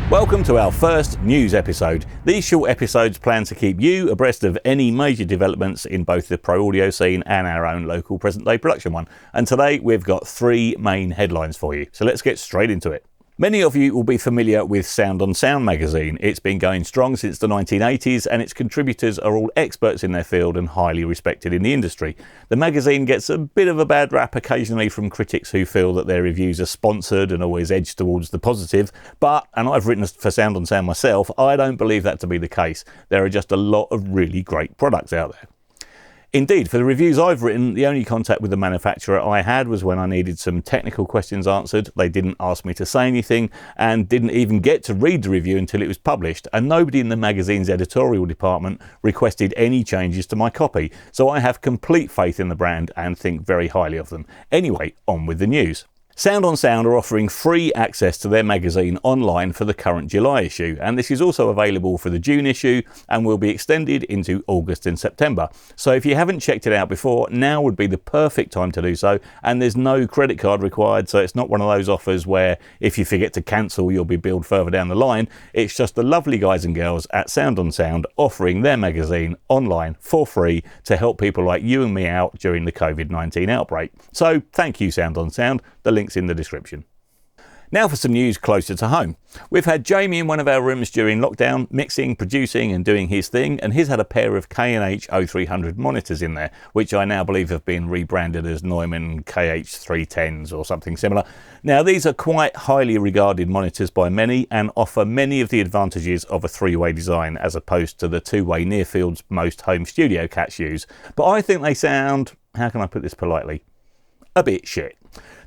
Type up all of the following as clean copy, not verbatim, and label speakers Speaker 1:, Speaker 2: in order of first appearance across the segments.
Speaker 1: Welcome to our first news episode. These short episodes plan to keep you abreast of any major developments in both the pro audio scene and our own local present day production one. And today we've got three main headlines for you. So let's get straight into it. Many of you will be familiar with Sound on Sound magazine. It's been going strong since the 1980s and its contributors are all experts in their field and highly respected in the industry. The magazine gets a bit of a bad rap occasionally from critics who feel that their reviews are sponsored and always edge towards the positive, but, and I've written for Sound on Sound myself, I don't believe that to be the case. There are just a lot of really great products out there. Indeed, for the reviews I've written, the only contact with the manufacturer I had was when I needed some technical questions answered. They didn't ask me to say anything and didn't even get to read the review until it was published, and nobody in the magazine's editorial department requested any changes to my copy. So I have complete faith in the brand and think very highly of them. Anyway, on with the news. Sound on Sound are offering free access to their magazine online for the current July issue, and this is also available for the June issue and will be extended into August and September. So if you haven't checked it out before, now would be the perfect time to do so, and there's no credit card required, so it's not one of those offers where if you forget to cancel you'll be billed further down the line. It's just the lovely guys and girls at Sound on Sound offering their magazine online for free to help people like you and me out during the COVID-19 outbreak. So thank you, Sound on Sound. The link's in the description. Now for some news closer to home. We've had Jamie in one of our rooms during lockdown, mixing, producing and doing his thing, and he's had a pair of K&H 0300 monitors in there, which I now believe have been rebranded as Neumann KH310s or something similar. Now these are quite highly regarded monitors by many and offer many of the advantages of a three-way design as opposed to the two-way near fields most home studio cats use. But I think they sound, how can I put this politely, a bit shit.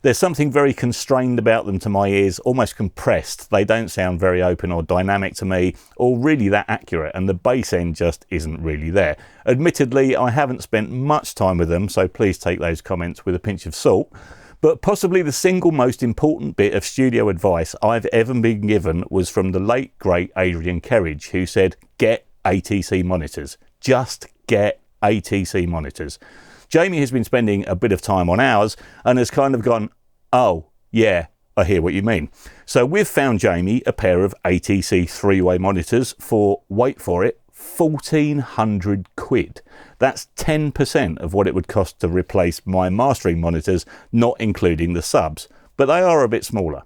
Speaker 1: There's something very constrained about them to my ears, almost compressed. They don't sound very open or dynamic to me, or really that accurate, and the bass end just isn't really there. Admittedly, I haven't spent much time with them, so please take those comments with a pinch of salt. But possibly the single most important bit of studio advice I've ever been given was from the late, great Adrian Kerridge, who said, get ATC monitors. Just get ATC monitors. Jamie has been spending a bit of time on ours and has kind of gone, oh, yeah, I hear what you mean. So we've found Jamie a pair of ATC three-way monitors for, wait for it, 1,400 quid. That's 10% of what it would cost to replace my mastering monitors, not including the subs, but they are a bit smaller.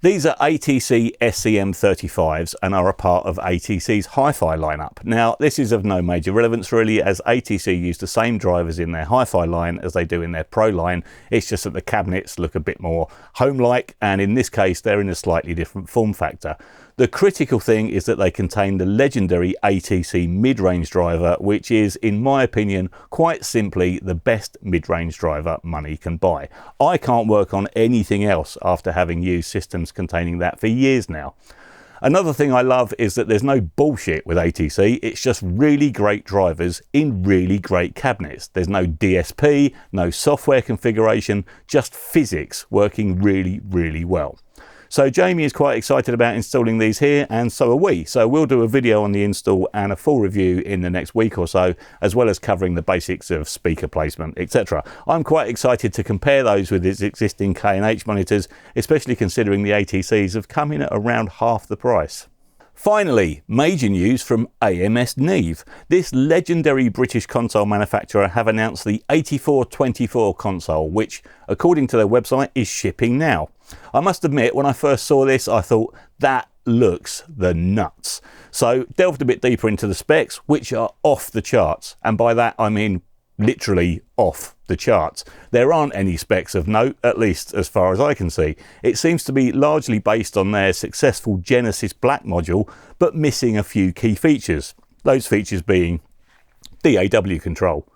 Speaker 1: These are ATC SCM35s and are a part of ATC's hi-fi lineup. Now, this is of no major relevance really, as ATC use the same drivers in their hi-fi line as they do in their pro line. It's just that the cabinets look a bit more home-like, and in this case, they're in a slightly different form factor. The critical thing is that they contain the legendary ATC mid-range driver, which is, in my opinion, quite simply the best mid-range driver money can buy. I can't work on anything else after having used systems containing that for years now. Another thing I love is that there's no bullshit with ATC, it's just really great drivers in really great cabinets. There's no DSP, no software configuration, just physics working really, really well. So Jamie is quite excited about installing these here, and so are we. So we'll do a video on the install and a full review in the next week or so, as well as covering the basics of speaker placement, etc. I'm quite excited to compare those with its existing K&H monitors, especially considering the ATCs have come in at around half the price. Finally, major news from AMS Neve. This legendary British console manufacturer have announced the 8424 console, which, according to their website, is shipping now. I must admit, when I first saw this, I thought, that looks the nuts. So, delved a bit deeper into the specs, which are off the charts. And by that, I mean literally off the charts. There aren't any specs of note, at least as far as I can see. It seems to be largely based on their successful Genesis Black module, but missing a few key features. Those features being DAW control,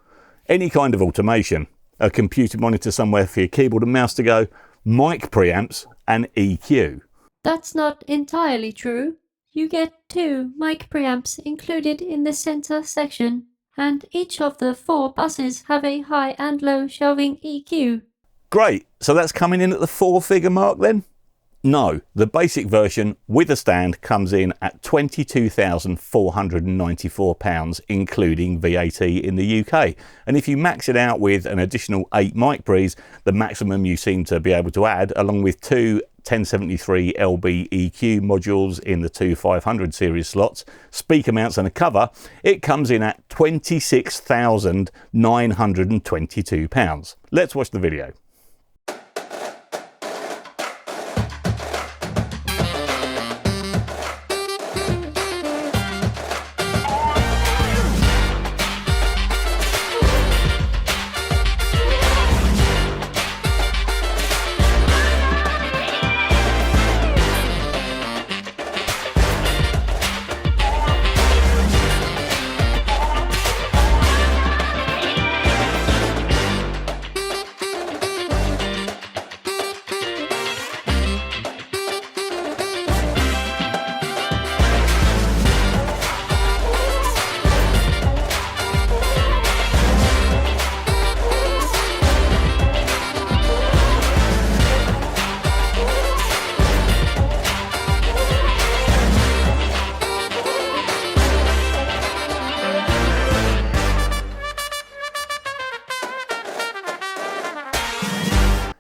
Speaker 1: any kind of automation, a computer monitor somewhere for your keyboard and mouse to go, mic preamps and EQ.
Speaker 2: That's not entirely true. You get 2 mic preamps included in the center section, and each of the 4 buses have a high and low shelving EQ.
Speaker 1: Great, so that's coming in at the 4-figure mark then? No, the basic version with a stand comes in at £22,494, including VAT in the UK. And if you max it out with an additional 8 mic pre's, the maximum you seem to be able to add, along with two 1073 LB EQ modules in the two 500 series slots, speaker mounts and a cover, it comes in at £26,922. Let's watch the video.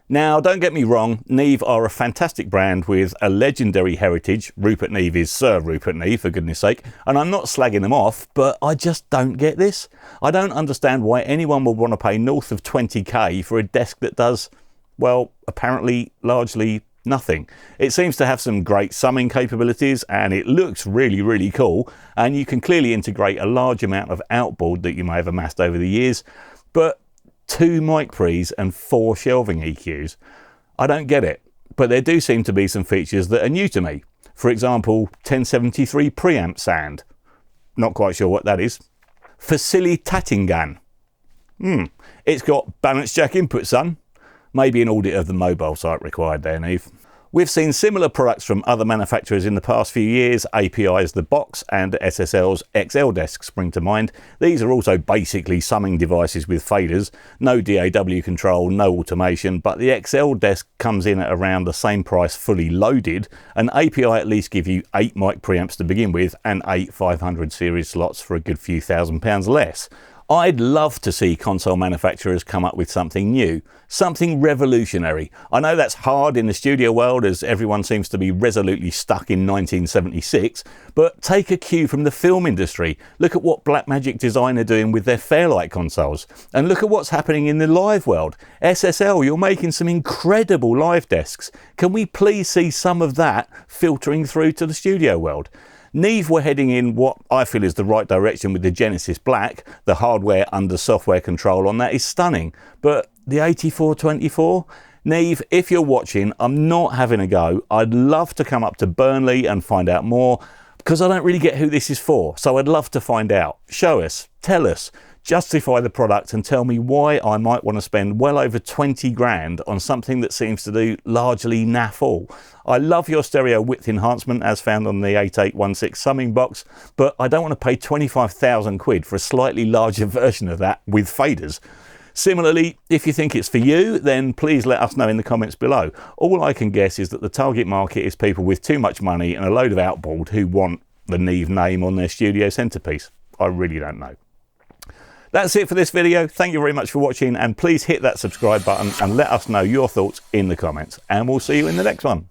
Speaker 1: Now, don't get me wrong, Neve are a fantastic brand with a legendary heritage. Rupert Neve is Sir Rupert Neve, for goodness sake, and I'm not slagging them off, but I just don't get this. I don't understand why anyone would want to pay north of 20k for a desk that does, well, apparently largely nothing. It seems to have some great summing capabilities and it looks really, really cool, and you can clearly integrate a large amount of outboard that you may have amassed over the years, but 2 mic pre's and 4 shelving EQs. I don't get it, but there do seem to be some features that are new to me. For example, 1073 preamp sound. Not quite sure what that is. Facilitatingan. It's got balance jack input, son. Maybe an audit of the mobile site required there, Neve. We've seen similar products from other manufacturers in the past few years. API's The Box and SSL's XL Desk spring to mind. These are also basically summing devices with faders. No DAW control, no automation, but the XL Desk comes in at around the same price fully loaded, and API at least give you 8 mic preamps to begin with and 8 500 series slots for a good few £1,000 less. I'd love to see console manufacturers come up with something new, something revolutionary. I know that's hard in the studio world as everyone seems to be resolutely stuck in 1976, but take a cue from the film industry. Look at what Blackmagic Design are doing with their Fairlight consoles, and look at what's happening in the live world. SSL, you're making some incredible live desks. Can we please see some of that filtering through to the studio world? Neve were heading in what I feel is the right direction with the Genesis Black. The hardware under software control on that is stunning. But the 8424? Neve, if you're watching, I'm not having a go. I'd love to come up to Burnley and find out more, because I don't really get who this is for. So I'd love to find out. Show us, tell us, justify the product and tell me why I might want to spend well over 20 grand on something that seems to do largely naff all. I love your stereo width enhancement as found on the 8816 summing box, but I don't want to pay 25,000 quid for a slightly larger version of that with faders. Similarly, if you think it's for you, then please let us know in the comments below. All I can guess is that the target market is people with too much money and a load of outboard who want the Neve name on their studio centerpiece. I really don't know. That's it for this video. Thank you very much for watching, and please hit that subscribe button and let us know your thoughts in the comments, and we'll see you in the next one.